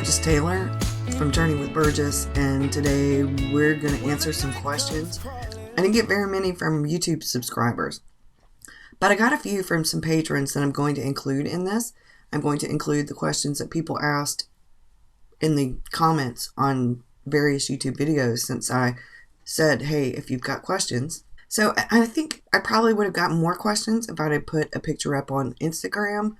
Burgess Taylor from Journey with Burgess, and today we're going to answer some questions. I didn't get very many from YouTube subscribers, but I got a few from some patrons that I'm going to include in this. I'm going to include the questions that people asked in the comments on various YouTube videos, since I said, hey, if you've got questions. So I think I probably would have gotten more questions if I had put a picture up on Instagram,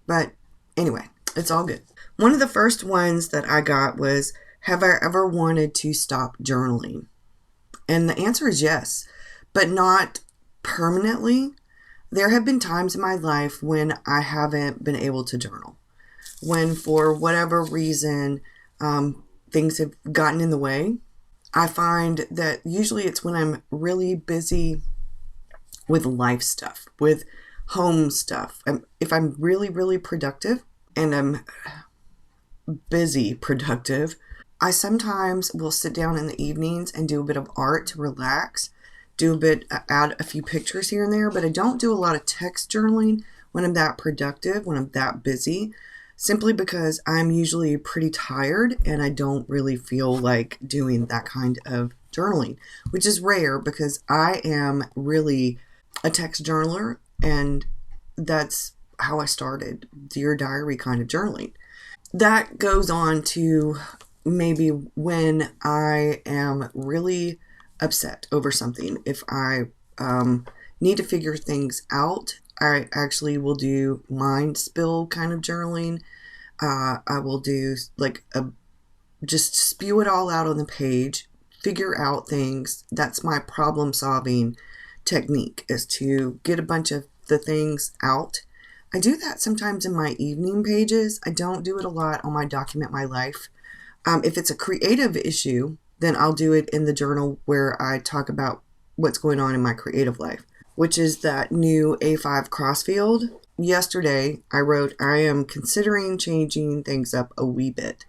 but anyway, it's all good. One of the first ones that I got was, have I ever wanted to stop journaling? And the answer is yes, but not permanently. There have been times in my life when I haven't been able to journal. When for whatever reason, things have gotten in the way. I find that usually it's when I'm really busy with life stuff, with home stuff. If I'm really, really productive and I'm busy productive, I sometimes will sit down in the evenings and do a bit of art to relax, add a few pictures here and there, but I don't do a lot of text journaling when I'm that productive, when I'm that busy, simply because I'm usually pretty tired and I don't really feel like doing that kind of journaling, which is rare because I am really a text journaler, and that's how I started Dear Diary kind of journaling. That goes on to maybe when I am really upset over something. If I need to figure things out, I actually will do mind spill kind of journaling. I will do just spew it all out on the page, figure out things. That's my problem solving technique, is to get a bunch of the things out. I do that sometimes in my evening pages. I don't do it a lot on my Document My Life. If it's a creative issue, then I'll do it in the journal where I talk about what's going on in my creative life, which is that new A5 crossfield. Yesterday, I wrote, I am considering changing things up a wee bit.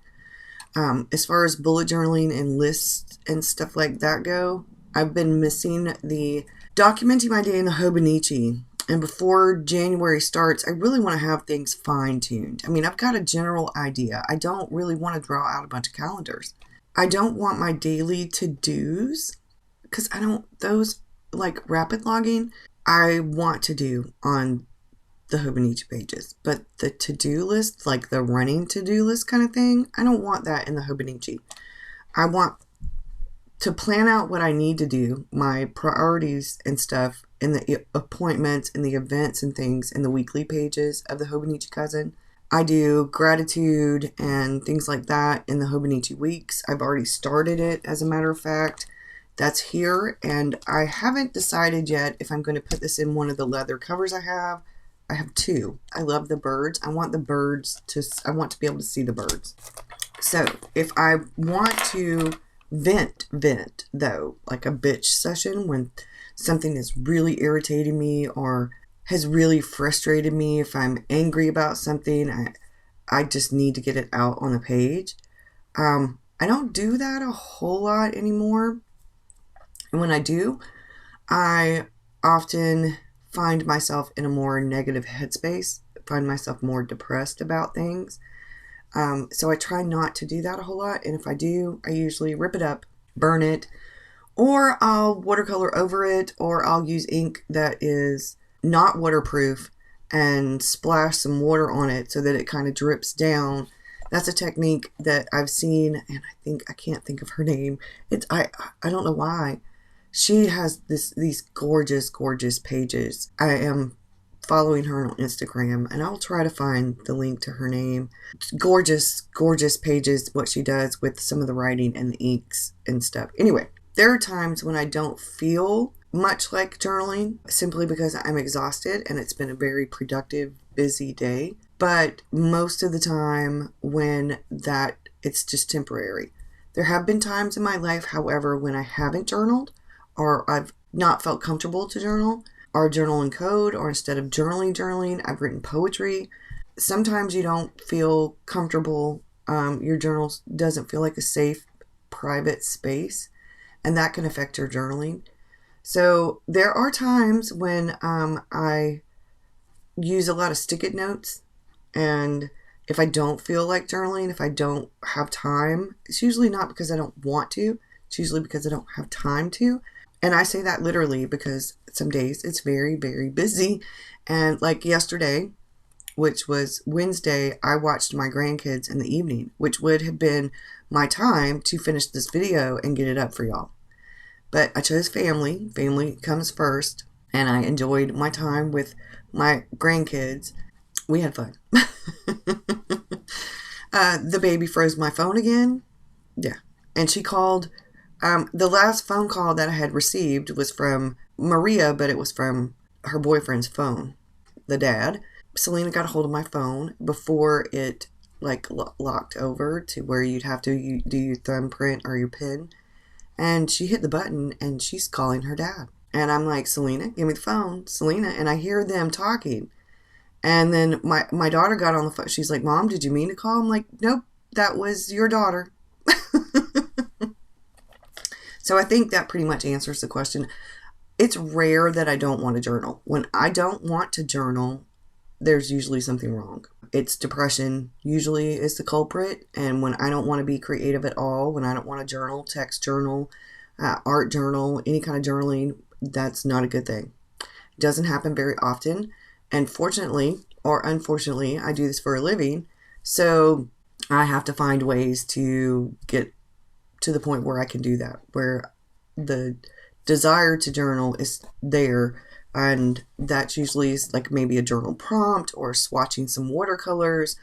As far as bullet journaling and lists and stuff like that go, I've been missing the documenting my day in the Hobonichi. And before January starts, I really want to have things fine-tuned. I mean, I've got a general idea. I don't really want to draw out a bunch of calendars. I don't want my daily to-dos, because those like rapid logging, I want to do on the Hobonichi pages. But the to-do list, like the running to-do list kind of thing, I don't want that in the Hobonichi. I want to plan out what I need to do, my priorities and stuff, in the appointments and the events and things in the weekly pages of the Hobonichi Cousin. I do gratitude and things like that in the Hobonichi Weeks. I've already started it, as a matter of fact. That's here, and I haven't decided yet if I'm going to put this in one of the leather covers I have. I have two. I love the birds. I want to be able to see the birds. So if I want to vent though, like a bitch session, when something is really irritating me or has really frustrated me, if I'm angry about something, I just need to get it out on the page. I don't do that a whole lot anymore. And when I do, I often find myself in a more negative headspace, find myself more depressed about things. So I try not to do that a whole lot. And if I do, I usually rip it up, burn it, or I'll watercolor over it, or I'll use ink that is not waterproof and splash some water on it so that it kind of drips down. That's a technique that I've seen, and I can't think of her name. I don't know why. She has these gorgeous, gorgeous pages. I am following her on Instagram, and I'll try to find the link to her name. Gorgeous, gorgeous pages, what she does with some of the writing and the inks and stuff. Anyway, there are times when I don't feel much like journaling, simply because I'm exhausted and it's been a very productive, busy day. But most of the time it's just temporary. There have been times in my life, however, when I haven't journaled, or I've not felt comfortable to journal, or journal in code, or instead of journaling, I've written poetry. Sometimes you don't feel comfortable. Your journal doesn't feel like a safe, private space, and that can affect your journaling. So there are times when I use a lot of stick-it notes and If I don't feel like journaling, if I don't have time, it's usually not because I don't want to. It's usually because I don't have time to. And I say that literally because some days it's very, very busy. And like yesterday, which was Wednesday, I watched my grandkids in the evening, which would have been my time to finish this video and get it up for y'all. But I chose family. Family comes first. And I enjoyed my time with my grandkids. We had fun. The baby froze my phone again. Yeah. And she called. The last phone call that I had received was from Maria, but it was from her boyfriend's phone, the dad. Selena got a hold of my phone before it locked over to where you'd have to do your thumbprint or your pin. And she hit the button and she's calling her dad. And I'm like, Selena, give me the phone. Selena. And I hear them talking. And then my daughter got on the phone. She's like, Mom, did you mean to call? I'm like, nope, that was your daughter. So I think that pretty much answers the question. It's rare that I don't want to journal. When I don't want to journal, there's usually something wrong. It's depression usually is the culprit. And when I don't want to be creative at all, when I don't want to journal, text journal, art journal, any kind of journaling, that's not a good thing. It doesn't happen very often. And fortunately or unfortunately, I do this for a living. So I have to find ways to get to the point where I can do that, where the desire to journal is there. And that's usually like maybe a journal prompt or swatching some watercolors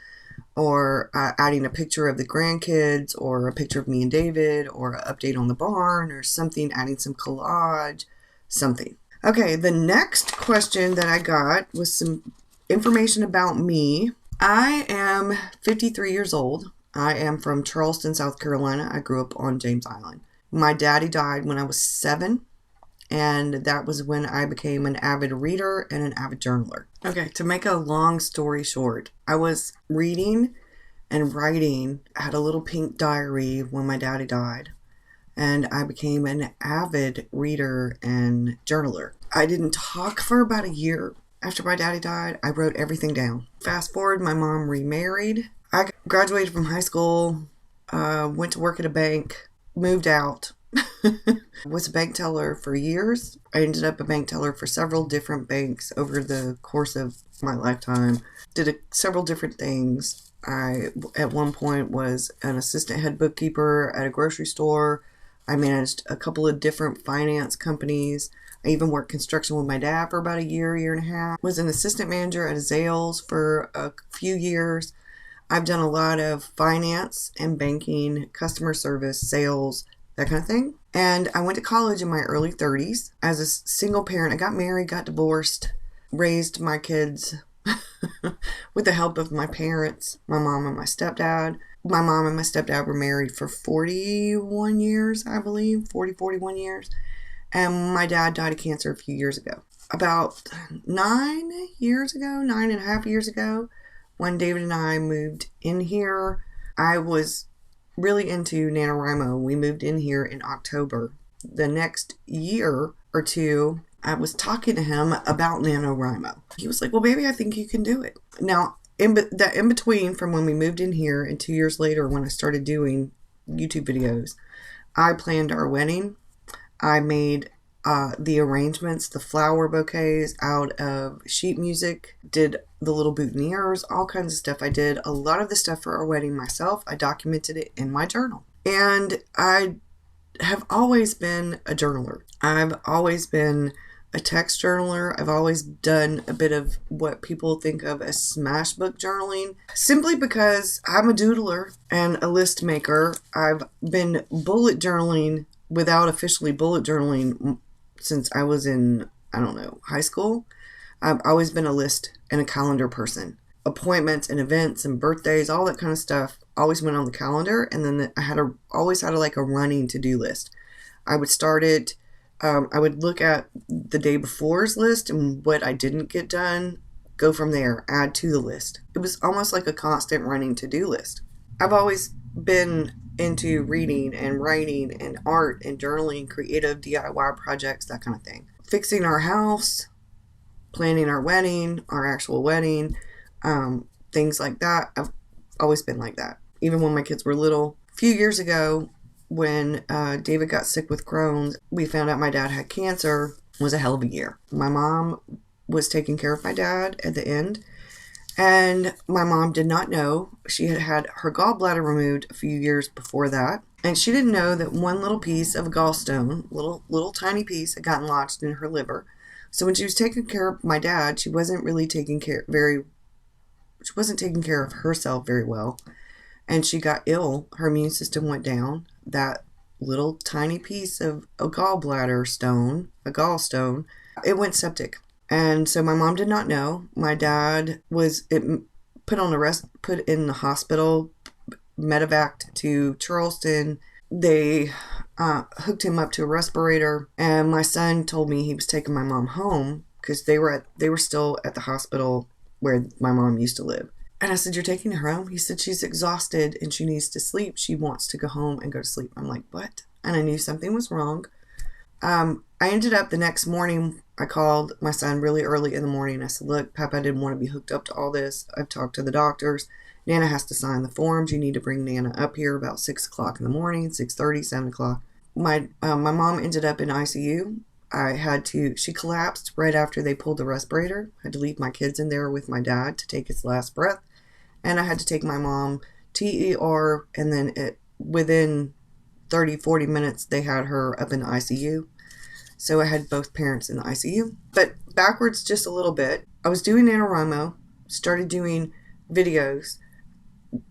or adding a picture of the grandkids or a picture of me and David or an update on the barn or something, adding some collage, something. Okay, the next question that I got was some information about me. I am 53 years old. I am from Charleston, South Carolina. I grew up on James Island. My daddy died when I was 7. And that was when I became an avid reader and an avid journaler. Okay, to make a long story short, I was reading and writing. I had a little pink diary when my daddy died. And I became an avid reader and journaler. I didn't talk for about a year. After my daddy died, I wrote everything down. Fast forward, my mom remarried. I graduated from high school, went to work at a bank, moved out. Was a bank teller for years. I ended up a bank teller for several different banks over the course of my lifetime. Did several different things. I, at one point, was an assistant head bookkeeper at a grocery store. I managed a couple of different finance companies. I even worked construction with my dad for about a year and a half. Was an assistant manager at a Zales for a few years. I've done a lot of finance and banking, customer service, sales, that kind of thing. And I went to college in my early 30s as a single parent. I got married, got divorced, raised my kids with the help of my parents, my mom and my stepdad. My mom and my stepdad were married for 41 years, I believe, 41 years. And my dad died of cancer a few years ago. About 9.5 years ago, when David and I moved in here, I was really into NaNoWriMo. We moved in here in October. The next year or two, I was talking to him about NaNoWriMo. He was like, well, baby, I think you can do it. Now, in between from when we moved in here and 2 years later when I started doing YouTube videos, I planned our wedding. I made the arrangements, the flower bouquets out of sheet music, did the little boutonnieres, all kinds of stuff. I did a lot of the stuff for our wedding myself. I documented it in my journal. And I have always been a journaler. I've always been a text journaler. I've always done a bit of what people think of as smash book journaling, simply because I'm a doodler and a list maker. I've been bullet journaling without officially bullet journaling since I was in, high school. I've always been a list and a calendar person. Appointments and events and birthdays, all that kind of stuff always went on the calendar. And then I always had a running to-do list. I would start it. I would look at the day before's list and what I didn't get done, go from there, add to the list. It was almost like a constant running to-do list. I've always been into reading and writing and art and journaling, creative DIY projects, that kind of thing. Fixing our house, planning our wedding, our actual wedding, things like that. I've Always been like that. Even when my kids were little. A few years ago, when David got sick with Crohn's, we found out my dad had cancer. It was a hell of a year. My mom was taking care of my dad at the end. And my mom did not know. She had had her gallbladder removed a few years before that. And she didn't know that one little piece of a gallstone, little tiny piece, had gotten lodged in her liver. So when she was taking care of my dad, she wasn't taking care of herself very well. And she got ill. Her immune system went down. That little tiny piece of a gallstone, it went septic. And so my mom did not know. My dad was put in the hospital, medevaced to Charleston. They hooked him up to a respirator, and my son told me he was taking my mom home because they were still at the hospital where my mom used to live. And I said, "You're taking her home?" He said, "She's exhausted and she needs to sleep. She wants to go home and go to sleep." I'm like, "What?" And I knew something was wrong. I ended up the next morning, I called my son really early in the morning. I said, "Look, Papa, I didn't want to be hooked up to all this. I've talked to the doctors. Nana has to sign the forms. You need to bring Nana up here about 6 o'clock in the morning, 6:30, 7 o'clock. My mom ended up in ICU. She collapsed right after they pulled the respirator. I had to leave my kids in there with my dad to take his last breath. And I had to take my mom to ER, and then within 30, 40 minutes, they had her up in the ICU. So I had both parents in the ICU. But backwards just a little bit, I was doing NaNoWriMo, started doing videos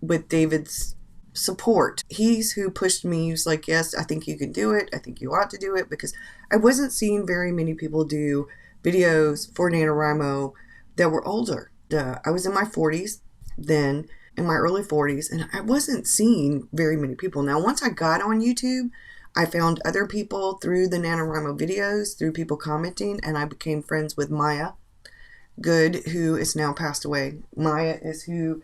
with David's support. He's who pushed me. He was like, "Yes, I think you can do it. I think you ought to do it," because I wasn't seeing very many people do videos for NaNoWriMo that were older. I was in my 40s then, in my early 40s, and I wasn't seeing very many people. Now, once I got on YouTube, I found other people through the NaNoWriMo videos, through people commenting, and I became friends with Maya Good, who is now passed away. Maya is who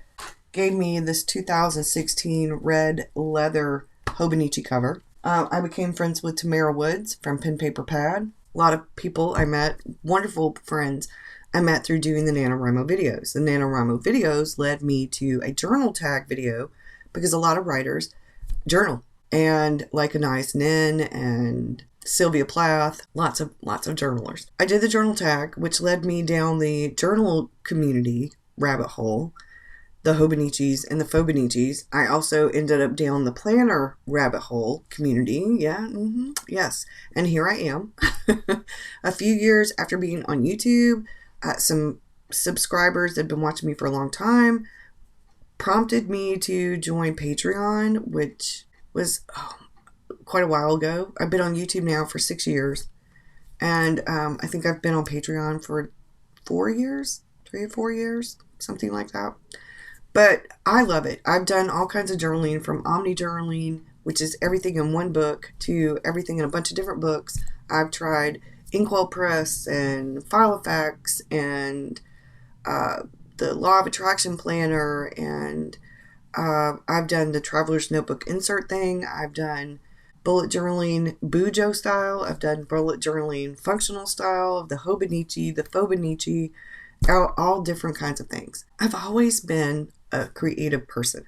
gave me this 2016 red leather Hobonichi cover. I became friends with Tamara Woods from Pen Paper Pad. A lot of people I met, wonderful friends I met through doing the NaNoWriMo videos. The NaNoWriMo videos led me to a journal tag video because a lot of writers journal. And like Anais Nin and Sylvia Plath, lots of journalers. I did the journal tag, which led me down the journal community rabbit hole, the Hobonichis and the Fobonichis. I also ended up down the planner rabbit hole community. Yes. And here I am. A few years after being on YouTube, some subscribers that had been watching me for a long time prompted me to join Patreon, which was quite a while ago. I've been on YouTube now for 6 years. And I think I've been on Patreon for 4 years, 3 or 4 years, something like that. But I love it. I've done all kinds of journaling, from omni journaling, which is everything in one book, to everything in a bunch of different books. I've tried Inkwell Press and File Effects and the Law of Attraction Planner, and I've done the Traveler's Notebook insert thing. I've done bullet journaling Bujo style. I've done bullet journaling functional style, the Hobonichi, the Fobonichi, all different kinds of things. I've always been a creative person.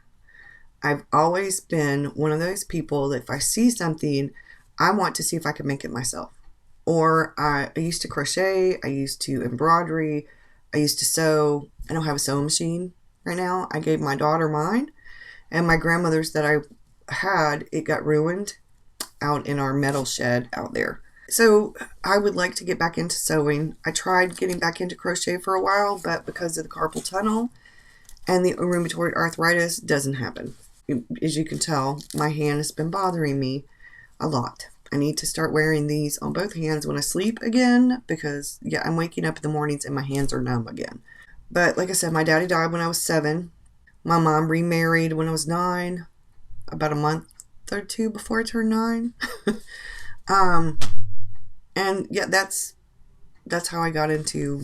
I've always been one of those people that if I see something, I want to see if I can make it myself. Or I used to crochet, I used to embroidery, I used to sew. I don't have a sewing machine right now. I gave my daughter mine, and my grandmother's that I had, it got ruined out in our metal shed out there. So I would like to get back into sewing. I tried getting back into crochet for a while, but because of the carpal tunnel and the rheumatoid arthritis, doesn't happen. As you can tell, my hand has been bothering me a lot. I need to start wearing these on both hands when I sleep again, because I'm waking up in the mornings and my hands are numb again. But like I said, my daddy died when I was 7. My mom remarried when I was 9, about a month or 2 before I turned 9. And yeah, that's how I got into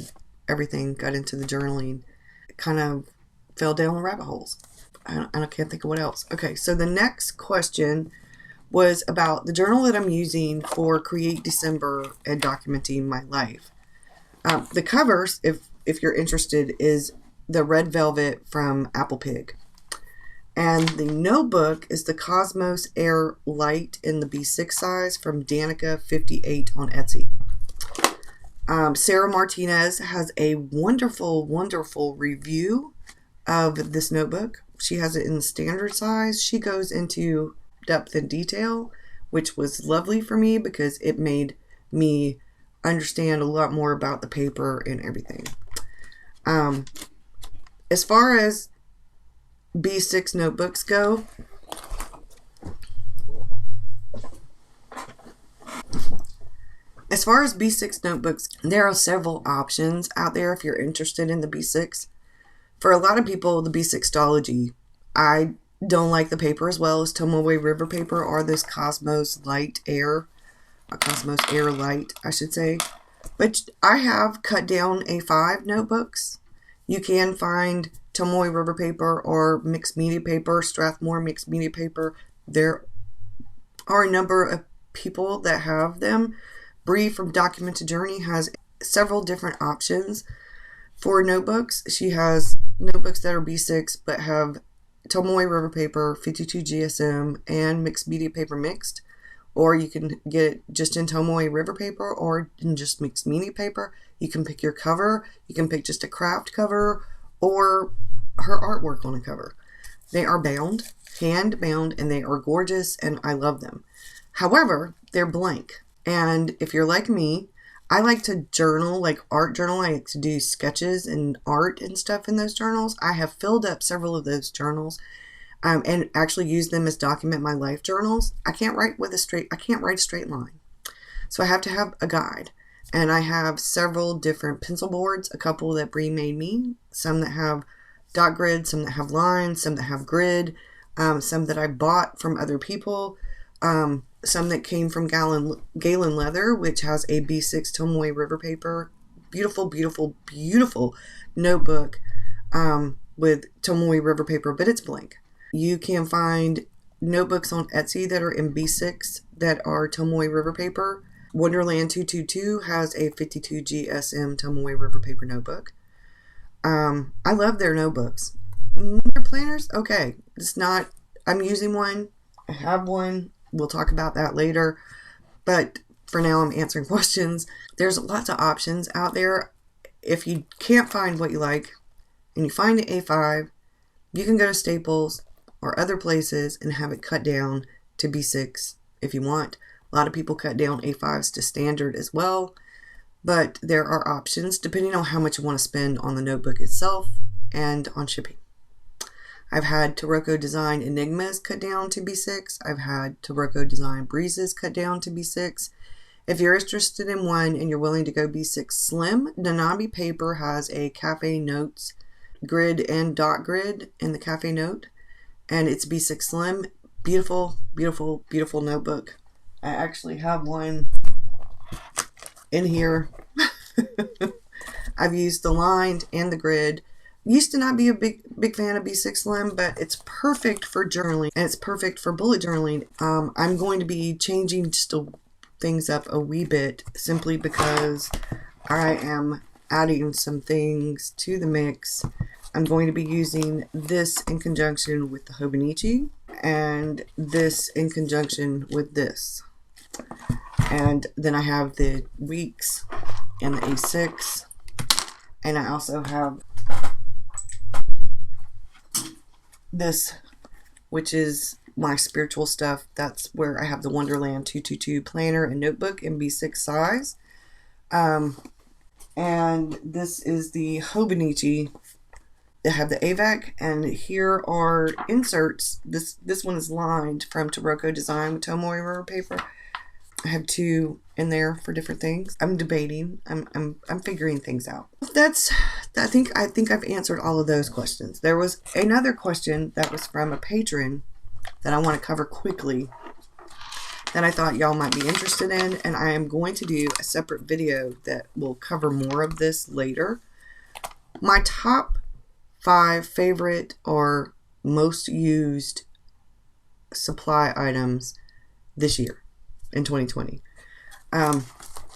everything, got into the journaling. Kind of fell down the rabbit holes. I can't think of what else. Okay, so the next question was about the journal that I'm using for Create December and documenting my life. The covers, if you're interested, is the red velvet from Apple Pig. And the notebook is the Cosmos Air Light in the B6 size from Danica58 on Etsy. Sarah Martinez has a wonderful, wonderful review of this notebook. She has it in the standard size. She goes into depth and detail, which was lovely for me because it made me understand a lot more about the paper and everything. As far as B6 notebooks go, there are several options out there if you're interested in the B6. For a lot of people, the B6stology, I don't like the paper as well as Tombow River paper or this Cosmos Air Light, I should say. But I have cut down A5 notebooks. You can find Tombow River paper or mixed media paper, Strathmore mixed media paper. There are a number of people that have them. Bree from Document to Journey has several different options for notebooks. She has notebooks that are B6 but have Tombow River paper, 52 GSM, and mixed media paper mixed. Or you can get it just in Tombow River paper or in just mixed media paper. You can pick your cover. You can pick just a craft cover or her artwork on a cover. They are bound, hand bound, and they are gorgeous, and I love them. However, they're blank. And if you're like me, I like to journal, like art journal. I like to do sketches and art and stuff in those journals. I have filled up several of those journals and actually use them as document my life journals. I can't write a straight line. So I have to have a guide. And I have several different pencil boards, a couple that Bree made me, some that have dot grid, some that have lines, some that have grid, some that I bought from other people, some that came from Galen Leather, which has a B6 Tombow River paper. Beautiful, beautiful, beautiful notebook with Tombow River paper, but it's blank. You can find notebooks on Etsy that are in B6 that are Tombow River paper. Wonderland 222 has a 52 GSM Tombow River paper notebook. I love their notebooks. Their planners, okay. It's not, I'm using one. I have one. We'll talk about that later. But for now, I'm answering questions. There's lots of options out there. If you can't find what you like and you find an A5, you can go to Staples or other places and have it cut down to B6 if you want. A lot of people cut down A5s to standard as well, but there are options depending on how much you want to spend on the notebook itself and on shipping. I've had Taroko Design Enigmas cut down to B6. I've had Taroko Design Breezes cut down to B6. If you're interested in one and you're willing to go B6 Slim, Nanabi Paper has a Cafe Notes grid and dot grid in the Cafe Note, and it's B6 Slim. Beautiful, beautiful, beautiful notebook. I actually have one in here. I've used the lined and the grid. Used to not be a big fan of B6 Slim, but it's perfect for journaling and it's perfect for bullet journaling. I'm going to be changing things up a wee bit simply because I am adding some things to the mix. I'm going to be using this in conjunction with the Hobonichi and this in conjunction with this. And then I have the Weeks and the A6, and I also have this, which is my spiritual stuff. That's where I have the Wonderland 222 planner and notebook in B6 size. And this is the Hobonichi. I have the AVAC, and here are inserts. This one is lined from Taroko Design with Tombow River paper. I have two in there for different things. I'm debating. I'm figuring things out. I think I've answered all of those questions. There was another question that was from a patron that I want to cover quickly that I thought y'all might be interested in, and I am going to do a separate video that will cover more of this later. My top 5 favorite or most used supply items this year in 2020.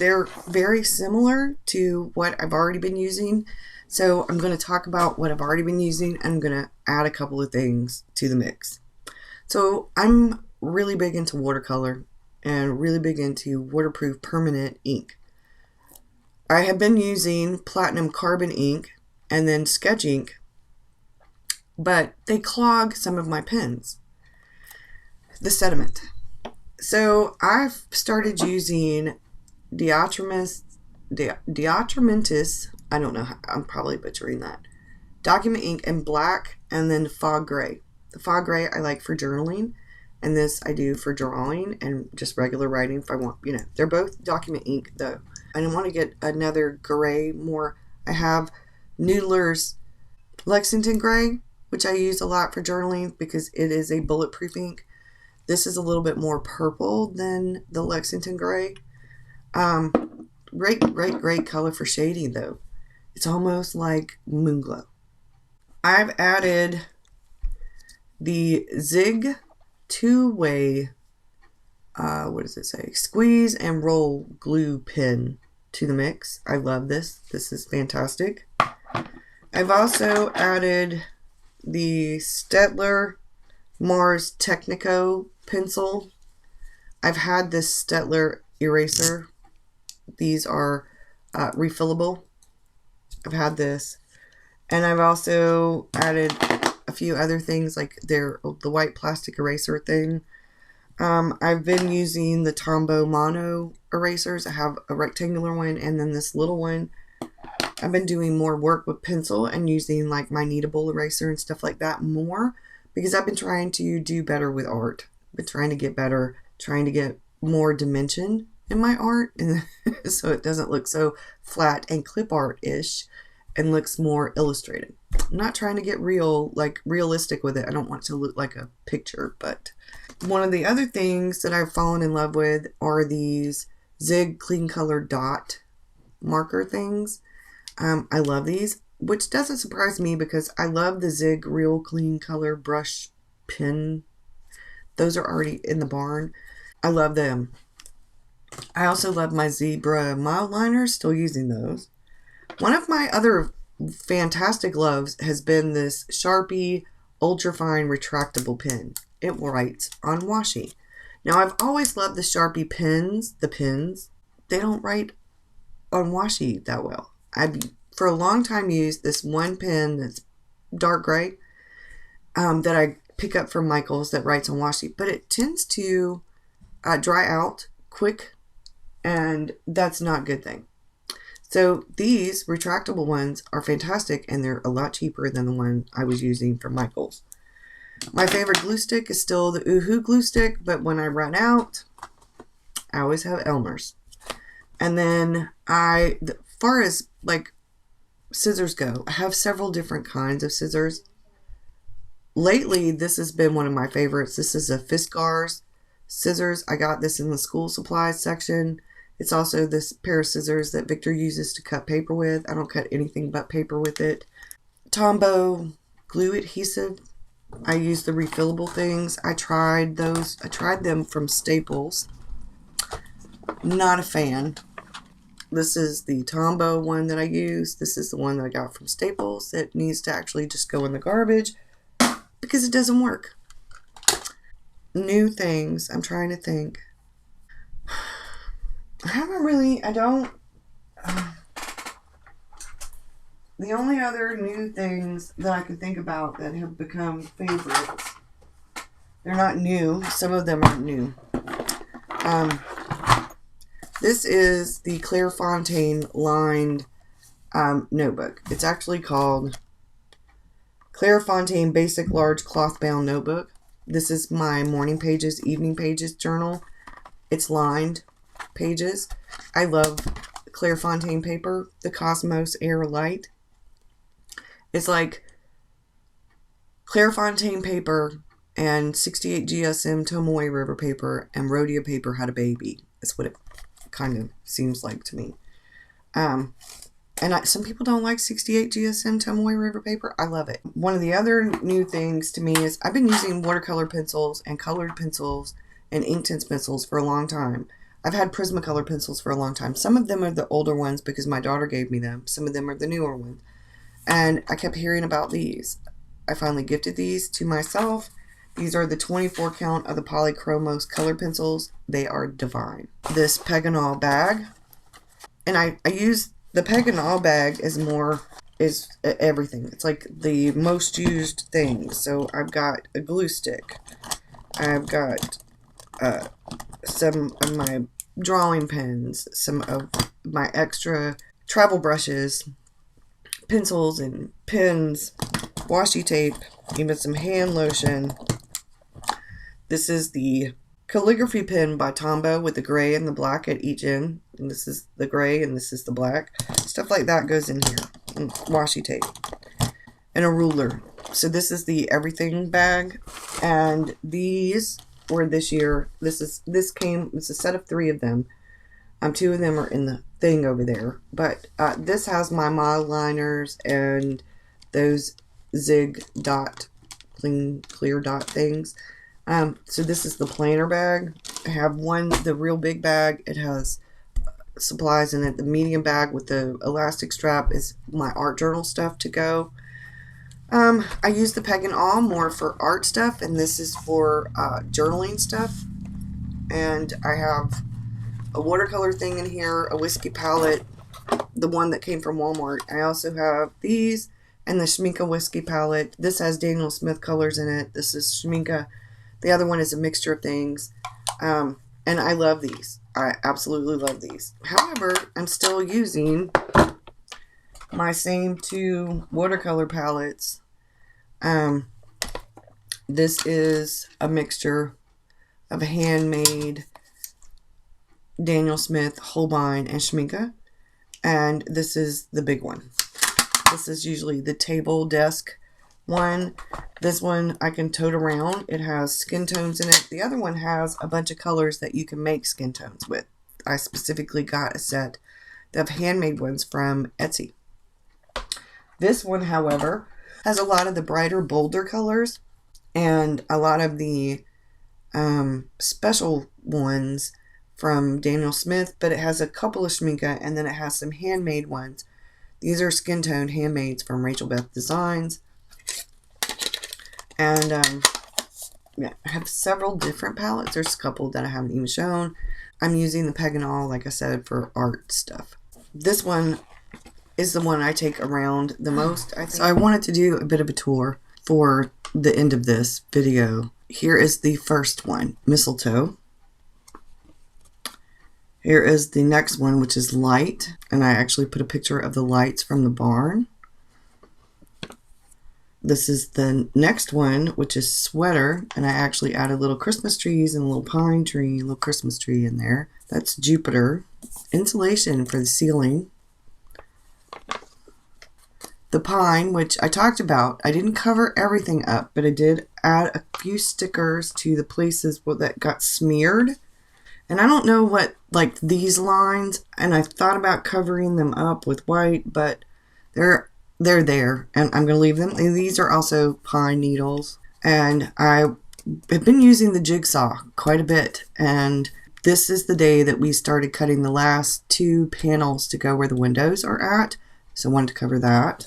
they're very similar to what I've already been using. So I'm going to talk about what I've already been using, and I'm going to add a couple of things to the mix. So I'm really big into watercolor and really big into waterproof permanent ink. I have been using platinum carbon ink and then sketch ink, but they clog some of my pens, the sediment. So I've started using Diatramentis, I don't know, I'm probably butchering that, document ink in black, and then fog gray. The fog gray I like for journaling, and this I do for drawing and just regular writing if I want, you know. They're both document ink though. I want to get another gray more. I have Noodler's Lexington Gray, which I use a lot for journaling because it is a bulletproof ink. This is a little bit more purple than the Lexington Gray. Great color for shading though. It's almost like moon glow. I've added the Zig two-way, what does it say? Squeeze and roll glue pen to the mix. I love this. This is fantastic. I've also added the Staedtler Mars Technico pencil. I've had this Staedtler eraser. These are refillable. I've had this. And I've also added a few other things like the white plastic eraser thing. I've been using the Tombow mono erasers. I have a rectangular one and then this little one. I've been doing more work with pencil and using like my kneadable eraser and stuff like that more because I've been trying to do better with art. I've been trying to get better, trying to get more dimension in my art, and so it doesn't look so flat and clip art-ish and looks more illustrated. I'm not trying to get realistic with it. I don't want it to look like a picture, but one of the other things that I've fallen in love with are these Zig Clean Color Dot marker things. I love these, which doesn't surprise me because I love the Zig Real Clean Color brush pen. Those are already in the barn. I love them. I also love my Zebra mild liners, still using those. One of my other fantastic loves has been this Sharpie ultrafine retractable pen. It writes on washi. Now I've always loved the Sharpie pens, they don't write on washi that well. For a long time used this one pen that's dark gray that I pick up from Michael's that writes on washi, but it tends to dry out quick, and that's not a good thing. So these retractable ones are fantastic, and they're a lot cheaper than the one I was using from Michael's. My favorite glue stick is still the Oohoo glue stick, but when I run out, I always have Elmer's. And then as far as like scissors go, I have several different kinds of scissors. Lately, this has been one of my favorites. This is a Fiskars scissors. I got this in the school supplies section. It's also this pair of scissors that Victor uses to cut paper with. I don't cut anything but paper with it. Tombow glue adhesive. I use the refillable things. I tried those. I tried them from Staples. Not a fan. This is the Tombow one that I use. This is the one that I got from Staples. It needs to actually just go in the garbage because it doesn't work. New things. I'm trying to think. The only other new things that I can think about that have become favorites, they're not new. Some of them aren't new. This is the Clairefontaine lined notebook. It's actually called Clairefontaine Basic Large Cloth Bound Notebook. This is my morning pages, evening pages journal. It's lined pages. I love Clairefontaine paper, the Cosmos Air Light. It's like Clairefontaine paper and 68 GSM Tomoe River paper and Rhodia paper had a baby. That's what it kind of seems like to me. Some people don't like 68 GSM Tomoe River paper. I love it. One of the other new things to me is I've been using watercolor pencils and colored pencils and ink tint pencils for a long time. I've had Prismacolor pencils for a long time. Some of them are the older ones because my daughter gave me them. Some of them are the newer ones. And I kept hearing about these. I finally gifted these to myself. These are the 24 count of the Polychromos color pencils. They are divine. This Peg and All bag. And I use the Peg and All bag is everything. It's like the most used thing. So I've got a glue stick. I've got some of my drawing pens, some of my extra travel brushes, pencils and pens, washi tape, even some hand lotion. This is the calligraphy pen by Tombow with the gray and the black at each end. And this is the gray and this is the black. Stuff like that goes in here. And washi tape. And a ruler. So this is the everything bag. And these were this year. It's a set of 3 of them. 2 of them are in the thing over there. But this has my mild liners and those zig dot, clear dot things. So this is the planner bag. I have the real big bag. It has supplies in it. The medium bag with the elastic strap is my art journal stuff to go. I use the Peg and All more for art stuff, and this is for journaling stuff. And I have a watercolor thing in here, a whiskey palette, the one that came from Walmart. I also have these and the Schmincke whiskey palette. This has Daniel Smith colors in it. This is Schmincke. The other one is a mixture of things. And I love these. I absolutely love these. However, I'm still using my same 2 watercolor palettes. This is a mixture of a handmade Daniel Smith, Holbein, and Schmincke. And this is the big one. This is usually the table desk one. This one I can tote around. It has skin tones in it. The other one has a bunch of colors that you can make skin tones with. I specifically got a set of handmade ones from Etsy. This one, however, has a lot of the brighter, bolder colors and a lot of the special ones from Daniel Smith, but it has a couple of Schmincke and then it has some handmade ones. These are skin toned handmades from Rachel Beth Designs. And yeah, I have several different palettes. There's a couple that I haven't even shown. I'm using the Peg and All, like I said, for art stuff. This one is the one I take around the most, I think. So I wanted to do a bit of a tour for the end of this video. Here is the first one, Mistletoe. Here is the next one, which is Light. And I actually put a picture of the lights from the barn. This is the next one, which is Sweater, and I actually added little Christmas trees and a little pine tree, a little Christmas tree in there. That's Jupiter. Insulation for the ceiling. The pine, which I talked about. I didn't cover everything up, but I did add a few stickers to the places that got smeared. And I don't know what, like these lines, and I thought about covering them up with white, but they're there, and I'm going to leave them. And these are also pine needles, and I have been using the jigsaw quite a bit, and this is the day that we started cutting the last 2 panels to go where the windows are at, so I wanted to cover that.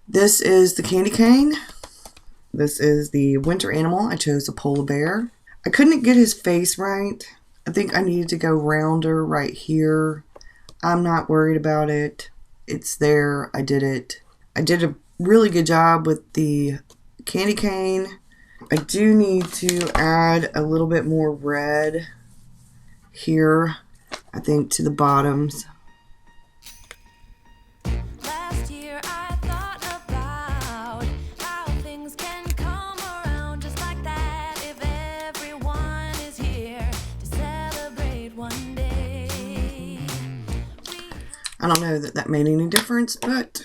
This is the candy cane. This is the winter animal. I chose a polar bear. I couldn't get his face right. I think I needed to go rounder right here. I'm not worried about it. It's there. I did it. I did a really good job with the candy cane. I do need to add a little bit more red here, I think, to the bottoms. Last year I thought about how things can come around just like that if everyone is here to celebrate one day. I don't know that made any difference, but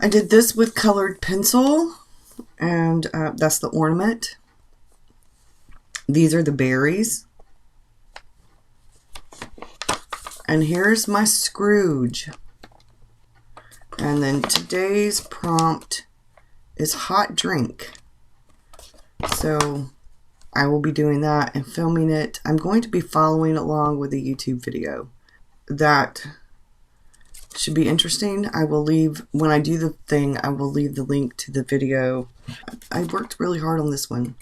I did this with colored pencil, and that's the ornament. These are the berries. And here's my Scrooge. And then today's prompt is hot drink. So I will be doing that and filming it. I'm going to be following along with a YouTube video. That should be interesting. I will leave, when I do the thing, I will leave the link to the video. I worked really hard on this one.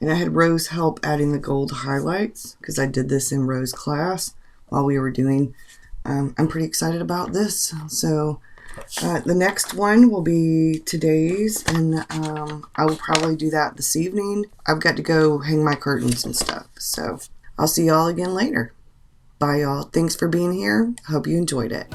And I had Rose help adding the gold highlights because I did this in Rose's class while we were doing. I'm pretty excited about this. So the next one will be today's, and I will probably do that this evening. I've got to go hang my curtains and stuff. So I'll see y'all again later. Bye, y'all. Thanks for being here. Hope you enjoyed it.